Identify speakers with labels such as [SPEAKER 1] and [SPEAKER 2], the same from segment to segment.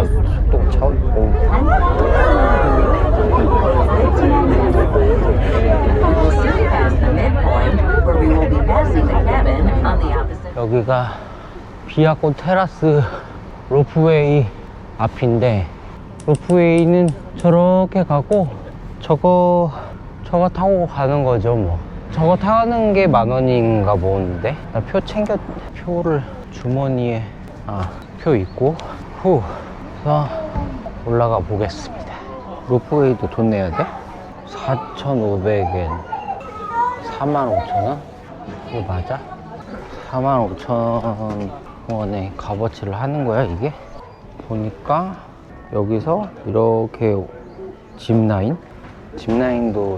[SPEAKER 1] 생각보다 속도가 여기가 비아꽃 테라스 로프웨이 앞인데, 로프웨이는 저렇게 가고 저거 타고 가는 거죠. 뭐 저거 타는 게 10,000원인가 보는데, 나 표를 주머니에 표 있고 그래서 올라가 보겠습니다. 로프웨이도 돈 내야 돼? 4,500엔 45,000원? 이거 맞아? 45,000원에 값어치를 하는 거야 이게? 보니까 여기서 이렇게 짚라인도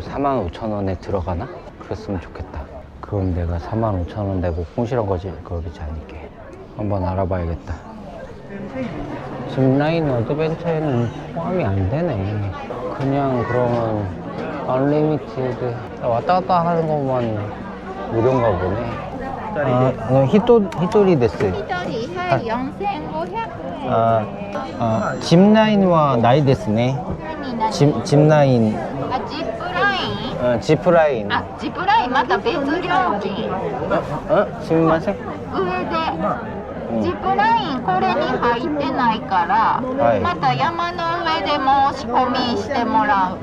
[SPEAKER 1] 45,000원에 들어가나? 그랬으면 좋겠다. 그럼 내가 45,000원 내고 꽁시렁 거리지 않을게. 한번 알아봐야겠다. 짚라인 어드벤처에는 포함이 안 되네. 그냥 그러면 언리미티드 왔다 갔다 하는 것만 무료인가 보네. 히토리 데스.
[SPEAKER 2] 히토리 한 4,500엔.
[SPEAKER 1] 짚라인은 나이 데스ね. 짚라인.
[SPEAKER 2] 지프라인.
[SPEAKER 1] 지프라인.
[SPEAKER 2] 지프라인 また別料金。
[SPEAKER 1] すみません。
[SPEAKER 2] 上でジップラインこれに入ってないから、
[SPEAKER 1] はい、
[SPEAKER 2] また山の上で申し込みしてもらう。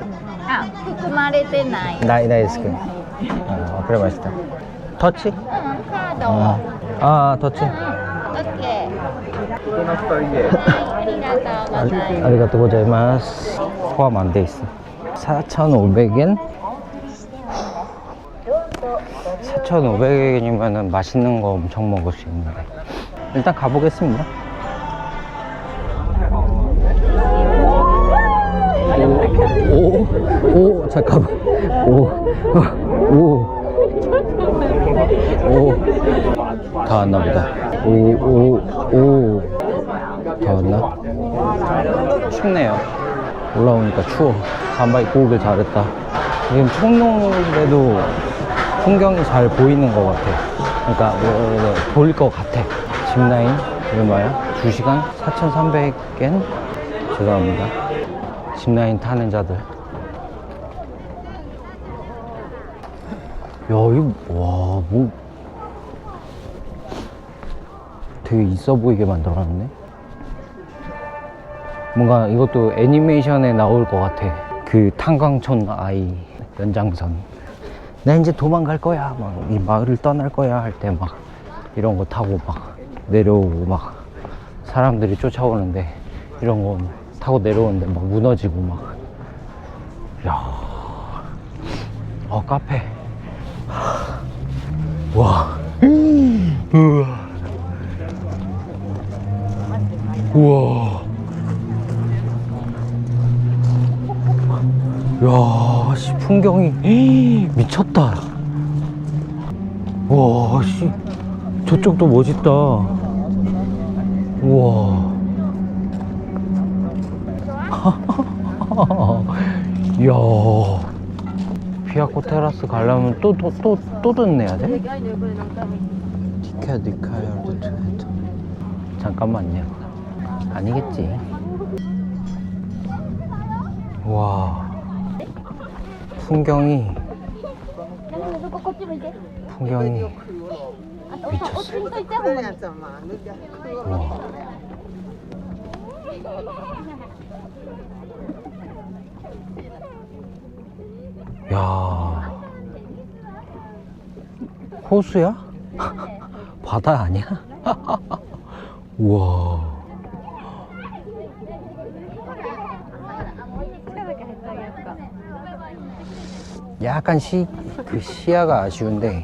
[SPEAKER 2] 含まれてない。
[SPEAKER 1] ないですけど。わかりました。터치？
[SPEAKER 2] カードを。
[SPEAKER 1] 터치。
[SPEAKER 2] オッケー。
[SPEAKER 1] ありがとうございます。포함 안 돼 있어. 4,500엔? 4,500엔이면 맛있는 거 엄청 먹을 수 있는데. 일단 가보겠습니다. 오, 잠깐만. 다 왔나 보다. 다 왔나? 춥네요. 올라오니까 추워. 잠바 입고 오길 잘했다. 지금 총롱에도 풍경이 잘 보이는 것 같아. 그러니까 보일 것 같아. 짚라인 얼마야? 2시간 4,300엔? 죄송합니다. 짚라인 타는 자들. 야, 이거 뭐 되게 있어 보이게 만들어놨네. 뭔가 이것도 애니메이션에 나올 것 같아. 그 탄광촌 아이 연장선. 나 이제 도망갈 거야, 막 이 마을을 떠날 거야 할 때 막 이런 거 타고 막 내려오고, 막 사람들이 쫓아오는데 이런 거 타고 내려오는데 막 무너지고 막. 야, 카페. 와. 우와. 야, 씨, 풍경이 미쳤다. 와, 씨, 저쪽도 멋있다. 우와. 이야, 비아꽃 테라스 가려면 또 돈 내야 돼? 잠깐만요. 아니겠지. 와, 풍경이 미쳤어. 와. 야, 호수야? 바다 아니야? 우와. 약간 시야가 아쉬운데,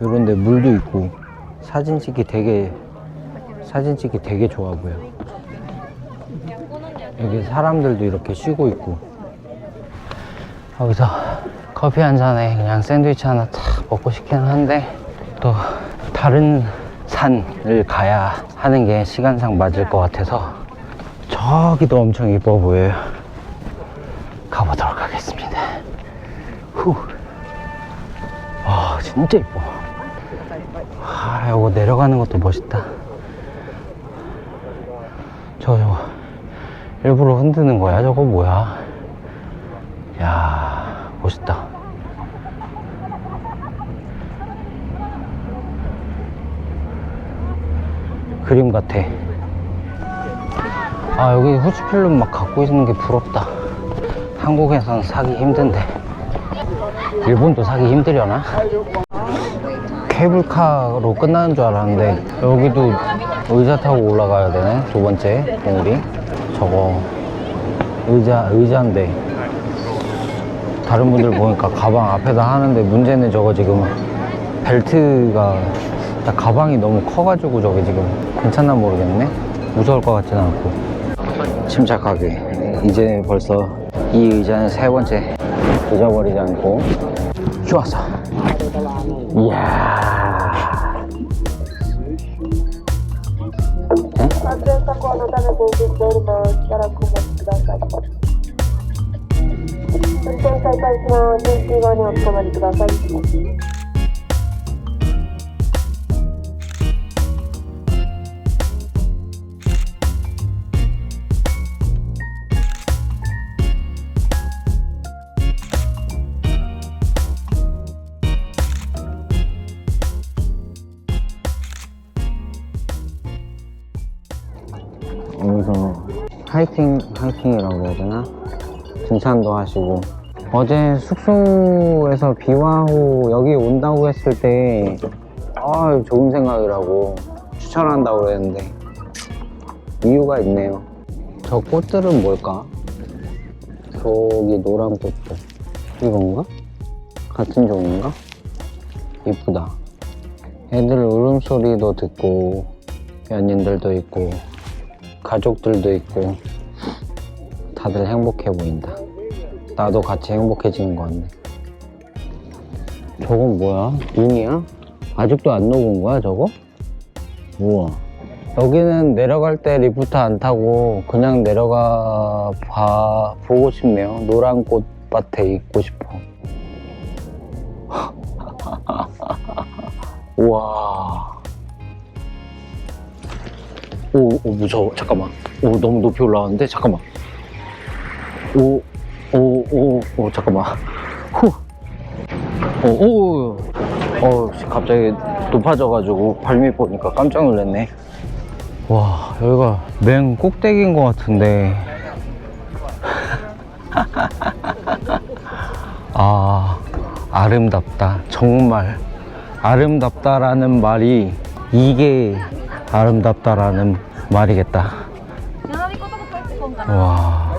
[SPEAKER 1] 요런데 물도 있고 사진 찍기 되게 좋아 보여. 여기 사람들도 이렇게 쉬고 있고. 여기서 커피 한 잔에 그냥 샌드위치 하나 탁 먹고 싶기는 한데, 또 다른 산을 가야 하는 게 시간상 맞을 것 같아서 저기도 엄청 이뻐 보여요. 가보도록 하겠습니다. 후. 와, 진짜 이뻐. 요거 내려가는 것도 멋있다. 저거 일부러 흔드는 거야? 저거 뭐야? 야, 멋있다. 그림 같아. 아, 여기 후지필름 막 갖고 있는 게 부럽다. 한국에선 사기 힘든데 일본도 사기 힘들려나? 케이블카로 끝나는 줄 알았는데 여기도 의자 타고 올라가야 되네. 두 번째 동물이 저거 의자인데 다른 분들 보니까 가방 앞에다 하는데 문제는 저거 지금 벨트가 가방이 너무 커가지고 저게 지금 괜찮나 모르겠네. 무서울 것 같지는 않고. 침착하게. 이제 벌써 이 의자는 세 번째 잊어버리지 않고 좋았어. 이야.
[SPEAKER 3] 安全確保のため前進しております。しばらくお待ちください。運転再開します。前進側におつかまりください。
[SPEAKER 1] 여기서 하이킹이라고 해야 되나? 등산도 하시고. 어제 숙소에서 비와 후 여기 온다고 했을 때 좋은 생각이라고 추천한다고 그랬는데 이유가 있네요. 저 꽃들은 뭘까? 저기 노란 꽃들 이건가? 같은 종인가? 이쁘다. 애들 울음소리도 듣고 연인들도 있고 가족들도 있고 다들 행복해 보인다. 나도 같이 행복해지는 것 같네. 저건 뭐야? 눈이야? 아직도 안 녹은 거야 저거? 우와. 여기는 내려갈 때 리프트 안 타고 그냥 내려가 보고 싶네요. 노란 꽃밭에 있고 싶어. 우와. 오, 무서워. 잠깐만. 오, 너무 높이 올라왔는데? 잠깐만. 잠깐만. 후. 갑자기 높아져가지고 발밑 보니까 깜짝 놀랐네. 와, 여기가 맨 꼭대기인 것 같은데. 아름답다. 정말. 아름답다라는 말이 이게 아름답다라는 말이겠다. 와.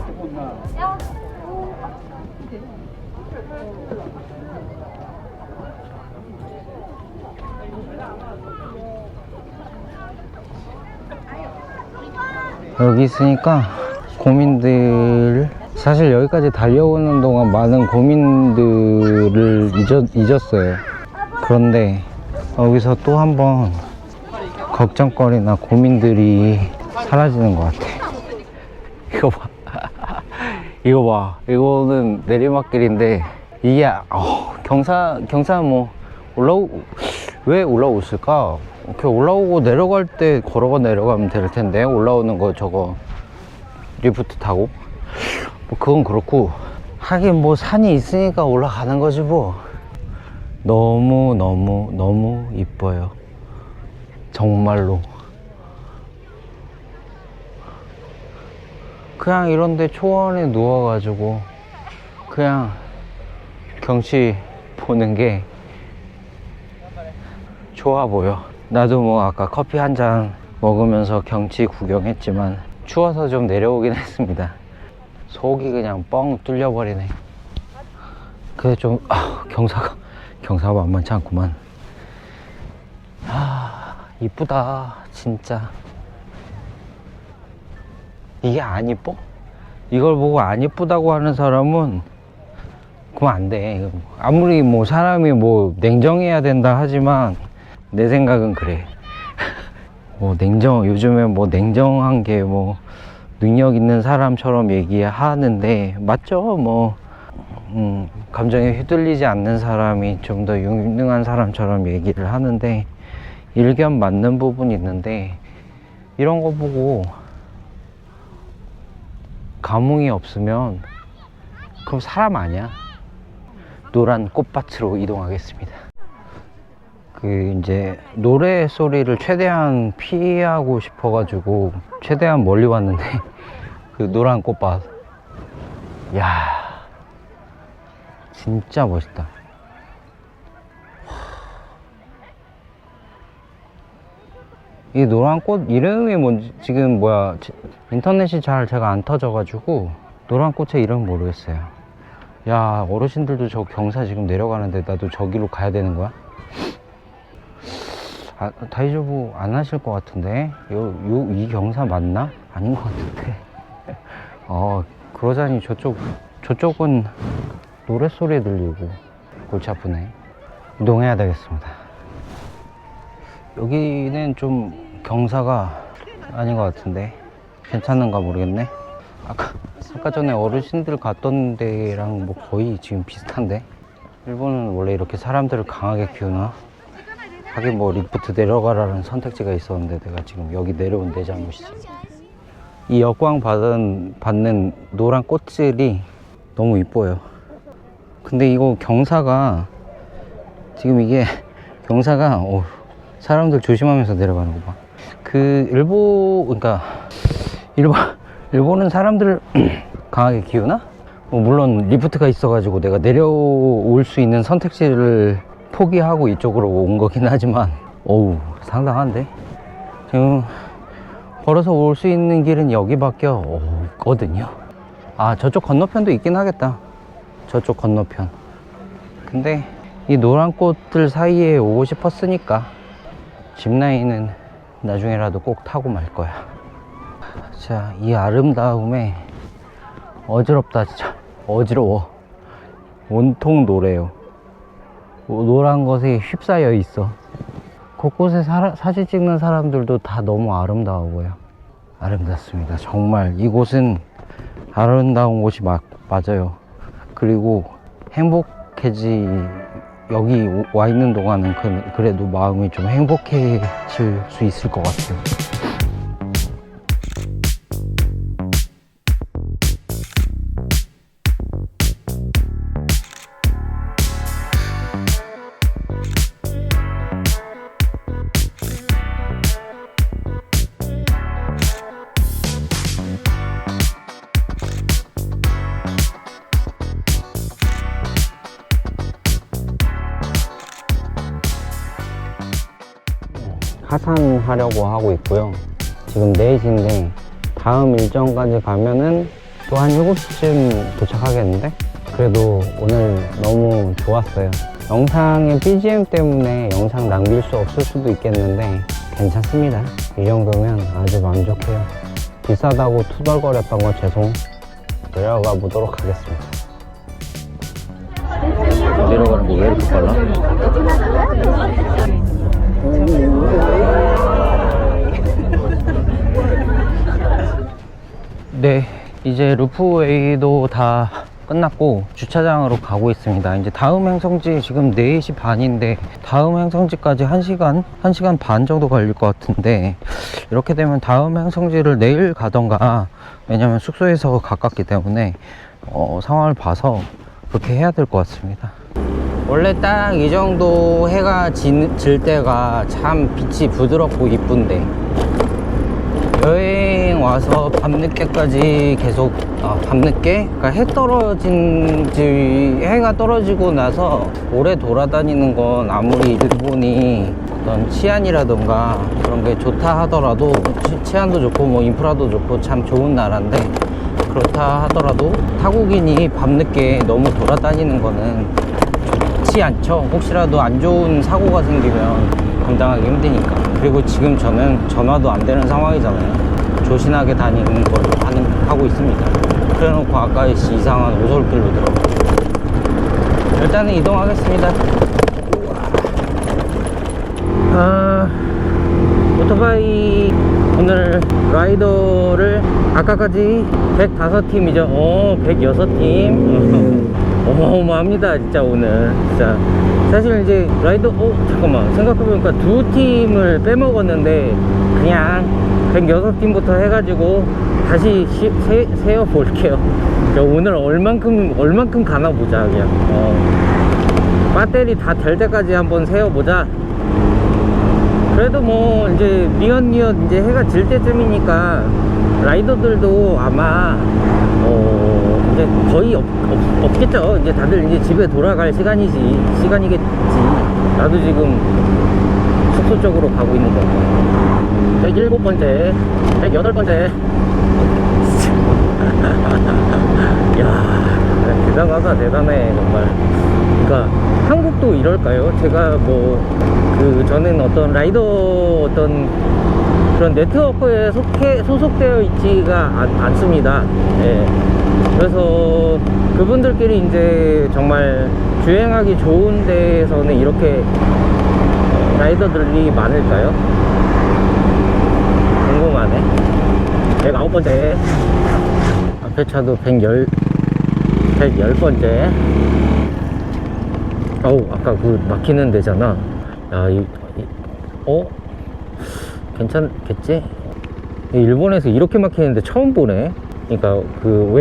[SPEAKER 1] 여기 있으니까 고민들, 사실 여기까지 달려오는 동안 많은 고민들을 잊었어요. 그런데 여기서 또 한번 걱정거리나 고민들이 사라지는 것 같아. 이거 봐. 이거 봐. 이거는 내리막길인데 이게 경사 뭐 왜 올라오실까? 이렇게 올라오고 내려갈 때 걸어가 내려가면 될 텐데, 올라오는 거 저거 리프트 타고 뭐 그건 그렇고, 하긴 뭐 산이 있으니까 올라가는 거지 뭐. 너무 이뻐요. 정말로. 그냥 이런데 초원에 누워가지고 그냥 경치 보는 게 좋아 보여. 나도 뭐 아까 커피 한 잔 먹으면서 경치 구경했지만 추워서 좀 내려오긴 했습니다. 속이 그냥 뻥 뚫려버리네. 그래 좀 경사가 만만치 않구만. 이쁘다 진짜. 이게 안 이뻐? 이걸 보고 안 이쁘다고 하는 사람은 그럼 안 돼. 아무리 뭐 사람이 뭐 냉정해야 된다 하지만 내 생각은 그래. 뭐 요즘에 뭐 냉정한 게 뭐 능력 있는 사람처럼 얘기하는데 맞죠. 뭐 감정에 휘둘리지 않는 사람이 좀 더 유능한 사람처럼 얘기를 하는데 일견 맞는 부분이 있는데, 이런 거 보고 감흥이 없으면 그럼 사람 아니야. 노란 꽃밭으로 이동하겠습니다. 그 이제 노래 소리를 최대한 피하고 싶어가지고 최대한 멀리 왔는데 그 노란 꽃밭, 야 진짜 멋있다. 이 노란 꽃 이름이 뭔지 지금 뭐야 인터넷이 잘 제가 안 터져가지고 노란 꽃의 이름 모르겠어요. 야 어르신들도 저 경사 지금 내려가는데 나도 저기로 가야 되는 거야? 아, 다이저브 안 하실 것 같은데 이 경사 맞나? 아닌 것 같은데. 그러자니 저쪽은 노랫소리 들리고 골치 아프네. 이동해야 되겠습니다. 여기는 좀 경사가 아닌 것 같은데 괜찮은가 모르겠네. 아까 전에 어르신들 갔던 데랑 뭐 거의 지금 비슷한데. 일본은 원래 이렇게 사람들을 강하게 키우나? 하긴 뭐 리프트 내려가라는 선택지가 있었는데 내가 지금 여기 내려온 내 잘못이지. 이 역광 받는 노란 꽃들이 너무 이뻐요. 근데 이거 경사가 지금 이게 경사가 사람들 조심하면서 내려가는 거 봐. 그러니까 일본은 사람들을 강하게 키우나? 물론 리프트가 있어가지고 내가 내려올 수 있는 선택지를 포기하고 이쪽으로 온 거긴 하지만 상당한데? 지금 걸어서 올 수 있는 길은 여기밖에 없거든요. 저쪽 건너편도 있긴 하겠다. 저쪽 건너편. 근데 이 노란 꽃들 사이에 오고 싶었으니까 짚라인은 나중에라도 꼭 타고 말 거야. 자, 이 아름다움에 어지럽다. 진짜 어지러워. 온통 노래요. 노란 것에 휩싸여 있어. 곳곳에 사진 찍는 사람들도 다 너무 아름다워 보여. 아름답습니다. 정말 이곳은 아름다운 곳이 맞아요. 그리고 여기 와 있는 동안은 그래도 마음이 좀 행복해질 수 있을 것 같아요. 하산하려고 하고 있고요. 지금 4시인데 다음 일정까지 가면은 또 한 7시쯤 도착하겠는데? 그래도 오늘 너무 좋았어요. 영상의 BGM 때문에 영상 남길 수 없을 수도 있겠는데 괜찮습니다. 이 정도면 아주 만족해요. 비싸다고 투덜거렸던 거 죄송. 내려가 보도록 하겠습니다. 내려가는 거 왜 이렇게 빨라? 네, 이제 루프웨이도 다 끝났고 주차장으로 가고 있습니다. 이제 다음 행성지 지금 4시 반인데 다음 행성지까지 1시간 반 정도 걸릴 것 같은데, 이렇게 되면 다음 행성지를 내일 가던가, 왜냐면 숙소에서 가깝기 때문에 상황을 봐서 그렇게 해야 될 것 같습니다. 원래 딱 이 정도 해가 질 때가 참 빛이 부드럽고 이쁜데, 여행 와서 밤늦게까지 계속 밤늦게? 그러니까 해가 떨어지고 나서 오래 돌아다니는 건 아무리 일본이 어떤 치안이라던가 그런 게 좋다 하더라도, 치안도 좋고 뭐 인프라도 좋고 참 좋은 나라인데, 그렇다 하더라도 타국인이 밤늦게 너무 돌아다니는 거는 좋지 않죠. 혹시라도 안 좋은 사고가 생기면 감당하기 힘드니까. 그리고 지금 저는 전화도 안 되는 상황이잖아요. 조신하게 다니는 걸로 하고 있습니다. 그래놓고 아까 이상한 오솔길로 들어가고. 일단은 이동하겠습니다. 오토바이 오늘 라이더를 아까까지 105팀이죠. 106팀 어마어마합니다 진짜 오늘. 진짜 사실 이제 라이더 잠깐만 생각해보니까 두 팀을 빼먹었는데 그냥 106팀부터 해가지고 다시 세어볼게요. 오늘 얼만큼 가나 보자. 그냥 배터리 다 될 때까지 한번 세어보자. 그래도 뭐 이제 니엇 이제 해가 질 때쯤이니까 라이더들도 아마 이제 거의 없겠죠. 이제 다들 이제 집에 돌아갈 시간이겠지. 나도 지금 숙소 쪽으로 가고 있는 거고. 107번째 108번째 야 대단하다. 대단해 정말. 그러니까 한국도 이럴까요? 제가 저는 어떤 라이더 어떤 그런 네트워크에 소속되어 있지가 않습니다. 예. 그래서 그분들끼리 이제 정말 주행하기 좋은 데에서는 이렇게 라이더들이 많을까요? 궁금하네. 109번째 앞에 차도 110번째. 아까 그 막히는 데잖아. 야, 괜찮겠지? 일본에서 이렇게 막히는데 처음 보네. 그러니까 그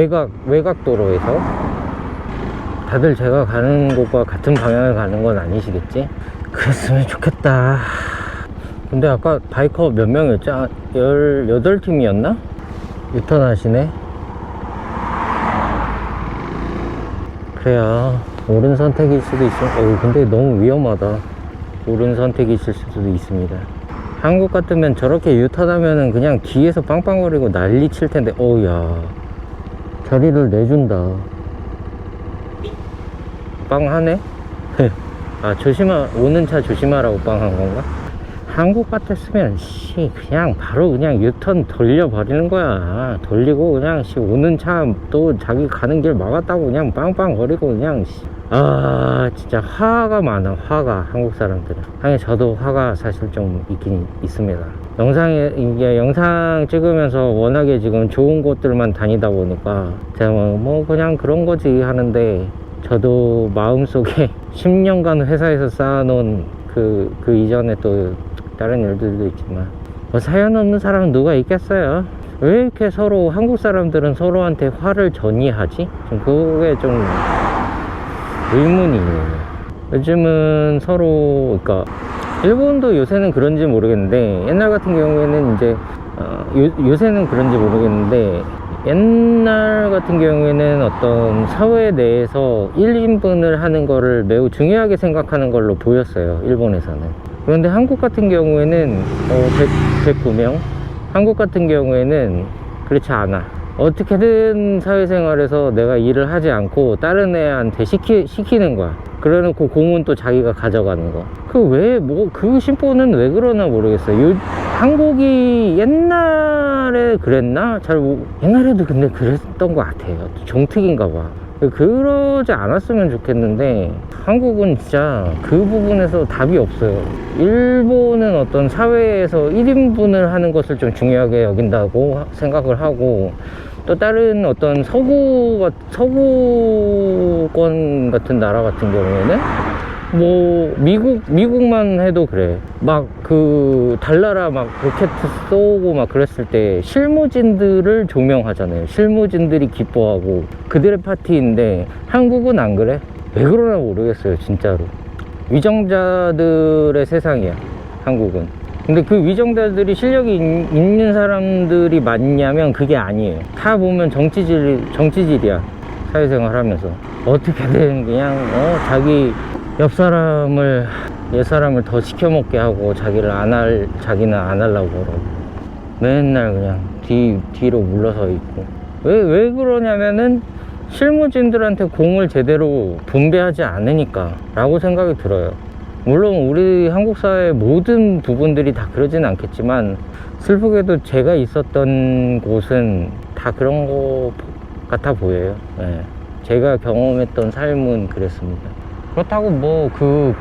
[SPEAKER 1] 외곽 도로에서 다들 제가 가는 곳과 같은 방향을 가는 건 아니시겠지? 그랬으면 좋겠다. 근데 아까 바이커 몇 명이었지? 18팀이었나? 유턴하시네. 그래야 옳은 선택일 수도 있어. 근데 너무 위험하다. 옳은 선택이실 수도 있습니다. 한국 같으면 저렇게 유턴하면은 그냥 뒤에서 빵빵거리고 난리 칠 텐데. 야 자리를 내준다. 빵하네. 오는 차 조심하라고 빵한 건가? 한국 같았으면 그냥 바로 그냥 유턴 돌려버리는 거야. 돌리고 그냥 오는 차 또 자기 가는 길 막았다고 그냥 빵빵거리고 그냥 진짜 화가 많아. 화가 한국 사람들은. 아니 저도 화가 사실 좀 있긴 있습니다. 영상 찍으면서 워낙에 지금 좋은 곳들만 다니다 보니까 제가 뭐 그냥 그런 거지 하는데, 저도 마음속에 10년간 회사에서 쌓아놓은 그 이전에 또 다른 일들도 있지만 사연 없는 사람은 누가 있겠어요. 왜 이렇게 한국 사람들은 서로한테 화를 전이하지? 그게 좀 의문이에요. 요즘은 그러니까 일본도 요새는 그런지 모르겠는데, 옛날 같은 경우에는 이제 요새는 그런지 모르겠는데, 옛날 같은 경우에는 어떤 사회 내에서 1인분을 하는 거를 매우 중요하게 생각하는 걸로 보였어요, 일본에서는. 그런데 한국 같은 경우에는 109명? 한국 같은 경우에는 그렇지 않아. 어떻게든 사회생활에서 내가 일을 하지 않고 다른 애한테 시키는 거야. 그래놓고 공은 또 자기가 가져가는 거. 그 심보는 왜 그러나 모르겠어요. 한국이 옛날에 그랬나? 옛날에도 근데 그랬던 것 같아요. 종특인가 봐. 그러지 않았으면 좋겠는데, 한국은 진짜 그 부분에서 답이 없어요. 일본은 어떤 사회에서 1인분을 하는 것을 좀 중요하게 여긴다고 생각을 하고, 또 다른 어떤 서구권 같은 나라 같은 경우에는 뭐 미국만 해도 그래. 달나라 로켓 쏘고 그랬을 때 실무진들을 조명하잖아요. 실무진들이 기뻐하고 그들의 파티인데, 한국은 안 그래? 왜 그러나 모르겠어요 진짜로. 위정자들의 세상이야 한국은. 근데 그 위정자들이 실력이 있는 사람들이 맞냐면 그게 아니에요. 다 보면 정치질이야. 사회생활 하면서 어떻게든 그냥 자기 옛 사람을 더 시켜먹게 하고, 자기는 안 하려고 그러고, 맨날 그냥 뒤로 물러서 있고. 왜 그러냐면은 실무진들한테 공을 제대로 분배하지 않으니까 라고 생각이 들어요. 물론 우리 한국 사회의 모든 부분들이 다 그러진 않겠지만, 슬프게도 제가 있었던 곳은 다 그런 거 같아 보여요. 제가 경험했던 삶은 그랬습니다. 그렇다고 그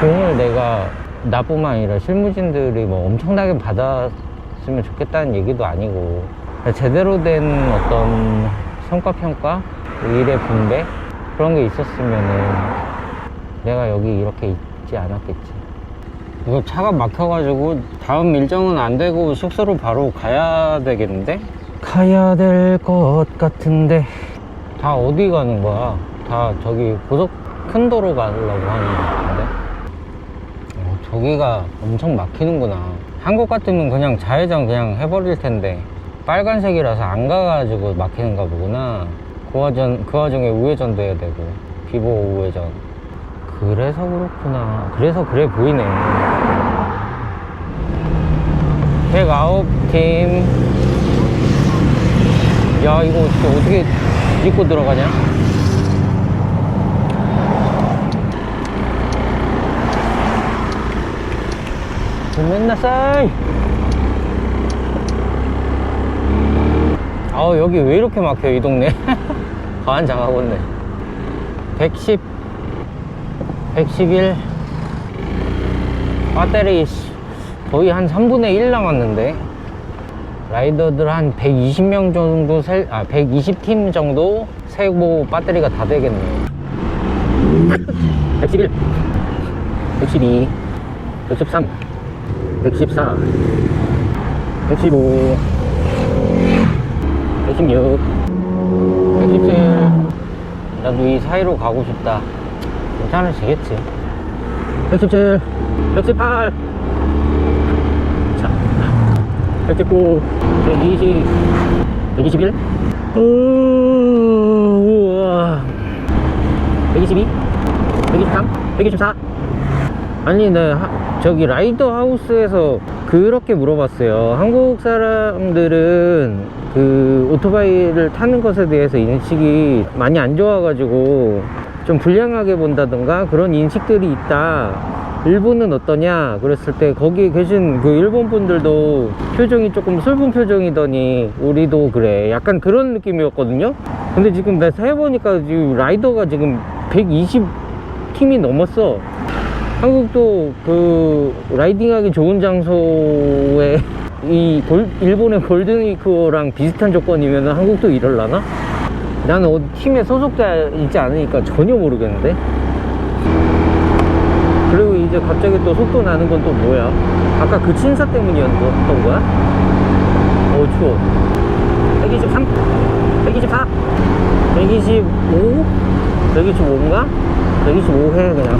[SPEAKER 1] 공을 내가 나뿐만 아니라 실무진들이 엄청나게 받았으면 좋겠다는 얘기도 아니고, 제대로 된 어떤 성과평가, 일의 분배, 그런 게 있었으면은 내가 여기 이렇게 있지 않았겠지. 이거 차가 막혀가지고 다음 일정은 안 되고 숙소로 바로 가야 되겠는데? 가야 될 것 같은데. 다 어디 가는 거야? 다 저기 고속 큰 도로 가려고 하는 것 같은데? 저기가 엄청 막히는구나. 한국 같으면 그냥 좌회전 그냥 해버릴 텐데 빨간색이라서 안 가가지고 막히는가 보구나. 그 와중에 우회전도 해야 되고 비보 우회전. 그래서 그렇구나. 그래서 그래 보이네. 109팀. 야, 이거 진짜 어떻게 딛고 들어가냐? 고멘나사이. 여기 왜 이렇게 막혀 이 동네. 가안장하겠네. 110 111 배터리 거의 한 3분의 1 남았는데 라이더들 한 120명 정도 120팀 정도 세고 배터리가 다 되겠네. 111 112 113 114 115 116 117. 나도 이 사이로 가고 싶다. 괜찮으시겠지? 117 118 자 119 120 121 우와 122 123 124. 아니 저기 라이더 하우스에서 그렇게 물어봤어요. 한국 사람들은 그 오토바이를 타는 것에 대해서 인식이 많이 안 좋아가지고 좀 불량하게 본다던가 그런 인식들이 있다. 일본은 어떠냐 그랬을 때 거기 계신 그 일본 분들도 표정이 조금 슬픈 표정이더니 우리도 그래, 약간 그런 느낌이었거든요. 근데 지금 내가 세보니까 지금 라이더가 지금 120팀이 넘었어. 한국도 그 라이딩하기 좋은 장소에 이 일본의 골든위크랑 비슷한 조건이면 한국도 이럴라나? 나는 어디 팀에 소속돼 있지 않으니까 전혀 모르겠는데. 그리고 이제 갑자기 또 속도 나는 건 또 뭐야? 아까 그 친사 때문이었던 거야? 추워. 123 124 125 125인가? 125 해 그냥.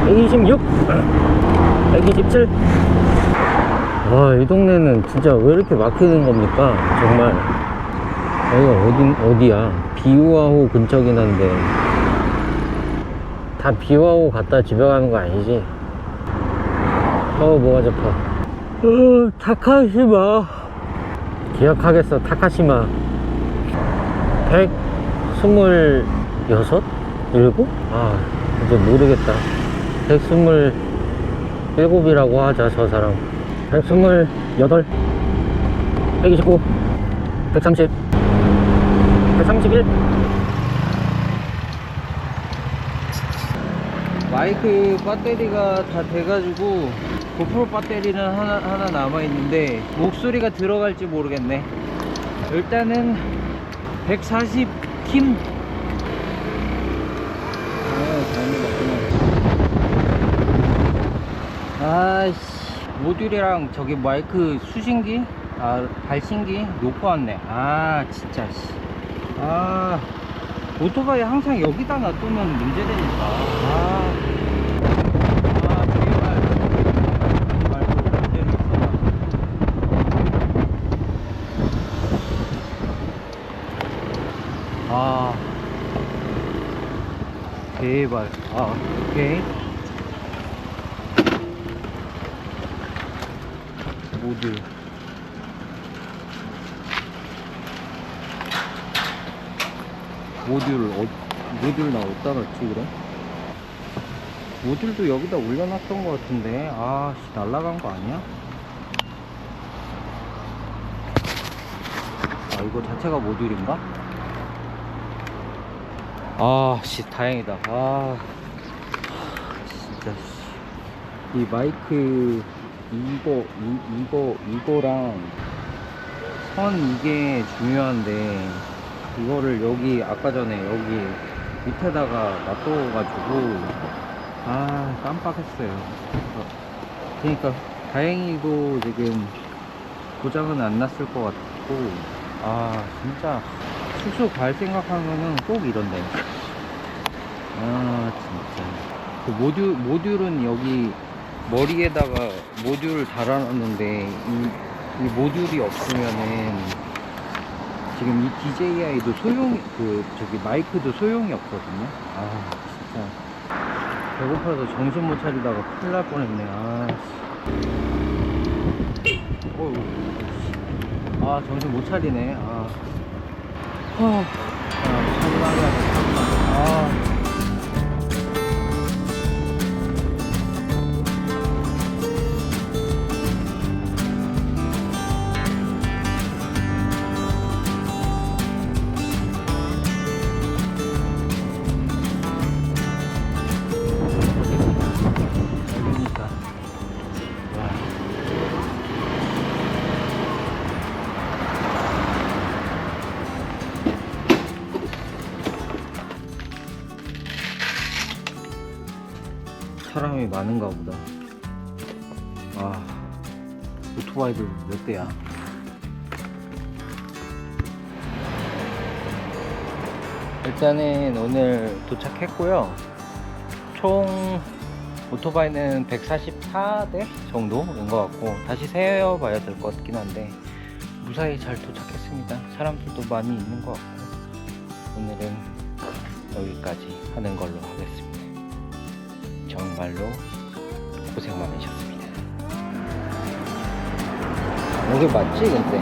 [SPEAKER 1] 126 127. 와, 이 동네는 진짜 왜 이렇게 막히는 겁니까? 정말. 여기가 어디야? 비우아호 근처긴 한데 다 비우아호 갔다 집에 가는 거 아니지? 뭐가 잡혀. 타카시마. 기억하겠어, 타카시마. 126? 7? 이제 모르겠다. 127이라고 하자. 저 사람 128 129 130 131. 마이크 배터리가 다 돼가지고 고프로 배터리는 하나 남아있는데 목소리가 들어갈지 모르겠네. 일단은 140팀. 아이씨, 모듈이랑 저기 마이크 수신기, 발신기 놓고 왔네. 진짜 씨. 오토바이 항상 여기다 놔두면 문제되니까. 제발. 오케이. 모듈. 모듈 나 어디다 놨지 그럼? 모듈도 여기다 올려놨던 것 같은데. 날라간 거 아니야? 이거 자체가 모듈인가? 다행이다. 진짜 이 마이크 이거랑 선 이게 중요한데 이거를 여기 아까 전에 여기 밑에다가 놔둬가지고 깜빡했어요. 그러니까 다행히도 지금 고장은 안 났을 것 같고, 진짜 숙소 갈 생각하면은 꼭 이런데. 진짜 그 모듈은 여기 머리에다가 모듈을 달아놨는데 이 모듈이 없으면은 지금 이 DJI도 마이크도 소용이 없거든요. 진짜 배고파서 정신 못 차리다가 큰일 날 뻔했네. 정신 못 차리네. 참나게 하네. 여기니까. 사람이 많은가 보다. 오토바이도 몇 대야. 일단은 오늘 도착했고요. 총 오토바이는 144대 정도인 것 같고, 다시 세어봐야 될 것 같긴 한데 무사히 잘 도착했습니다. 사람들도 많이 있는 것 같고, 오늘은 여기까지 하는 걸로 하겠습니다. 정말로 고생 많으셨습니다. 여기 맞지 근데?